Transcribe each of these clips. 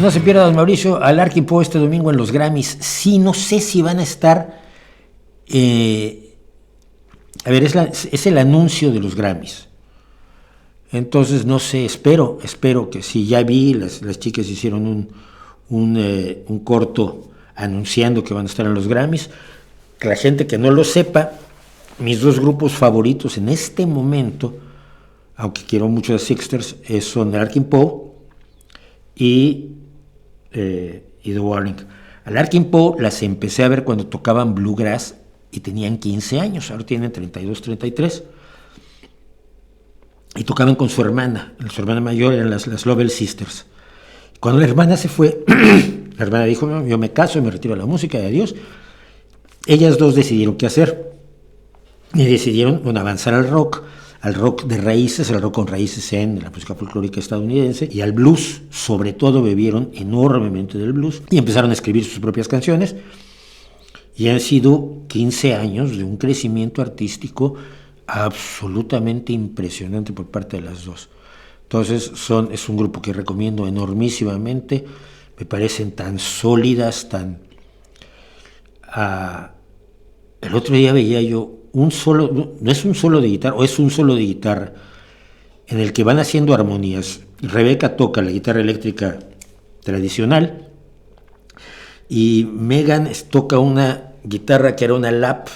No se pierda, don Mauricio, a Larkin Poe este domingo en los Grammys. Sí, no sé si van a estar... a ver, es el anuncio de los Grammys. Entonces, no sé, espero que sí. Ya vi, las chicas hicieron un corto anunciando que van a estar en los Grammys. Que la gente que no lo sepa, mis dos grupos favoritos en este momento, aunque quiero mucho a Sixters, son Larkin Poe y The Warning. A Larkin Poe las empecé a ver cuando tocaban bluegrass y tenían 15 años, ahora tienen 32, 33. Y tocaban con su hermana mayor, eran las Lovell Sisters. Cuando la hermana se fue, la hermana dijo, no, yo me caso y me retiro de la música, y adiós. Ellas dos decidieron qué hacer. Y decidieron avanzar al rock de raíces, al rock con raíces en la música folclórica estadounidense, y al blues. Sobre todo bebieron enormemente del blues y empezaron a escribir sus propias canciones. Y han sido 15 años de un crecimiento artístico absolutamente impresionante por parte de las dos. Entonces es un grupo que recomiendo enormísimamente. Me parecen tan sólidas, tan... el otro día veía yo un solo, no es un solo de guitarra, o es un solo de guitarra, en el que van haciendo armonías. Rebeca toca la guitarra eléctrica tradicional y Megan toca una guitarra que era una lap,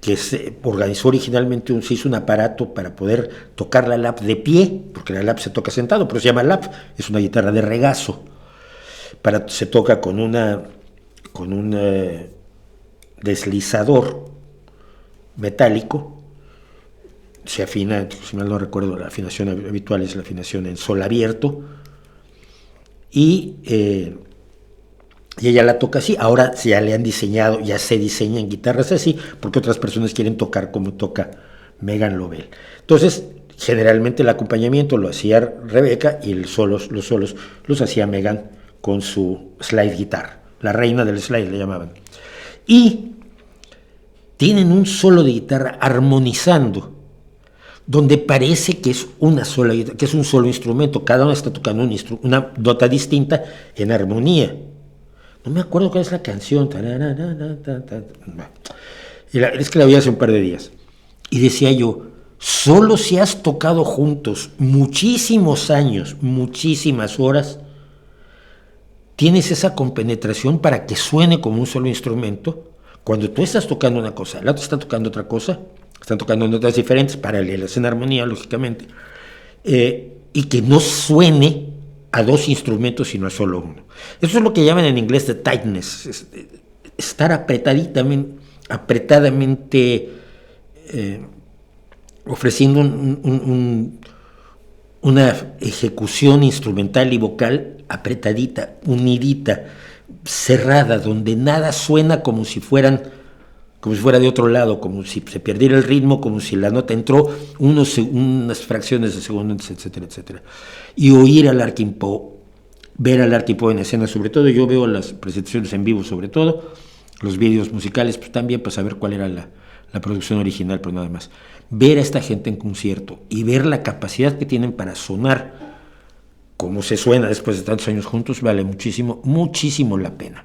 que se organizó originalmente, se hizo un aparato para poder tocar la lap de pie, porque la lap se toca sentado, pero se llama lap, es una guitarra de regazo. Se toca con un deslizador metálico, se afina, si mal no recuerdo, la afinación habitual es la afinación en sol abierto, y ella la toca así. Ahora ya le han diseñado, ya se diseñan guitarras así, porque otras personas quieren tocar como toca Megan Lovell. Entonces, generalmente el acompañamiento lo hacía Rebeca y los solos los hacía Megan con su slide guitar, la reina del slide le llamaban. Y tienen un solo de guitarra armonizando, donde parece que es una sola guitarra, que es un solo instrumento, cada uno está tocando una nota distinta en armonía. No me acuerdo cuál es la canción. Es que la vi hace un par de días. Y decía yo, solo si has tocado juntos muchísimos años, muchísimas horas, tienes esa compenetración para que suene como un solo instrumento. Cuando tú estás tocando una cosa, el otro está tocando otra cosa, están tocando notas diferentes, paralelas en armonía, lógicamente, y que no suene a dos instrumentos sino a solo uno. Eso es lo que llaman en inglés the tightness, estar apretadamente ofreciendo una ejecución instrumental y vocal apretadita, unidita, cerrada, donde nada suena como si fuera de otro lado, como si se perdiera el ritmo, como si la nota entró unas fracciones de segundo, etcétera, etcétera. Y oír a Larkin Poe, ver a Larkin Poe en escena, sobre todo, yo veo las presentaciones en vivo, sobre todo, los vídeos musicales, pues también para saber cuál era la producción original, pero nada más. Ver a esta gente en concierto y ver la capacidad que tienen para sonar como se suena después de tantos años juntos, vale muchísimo, muchísimo la pena.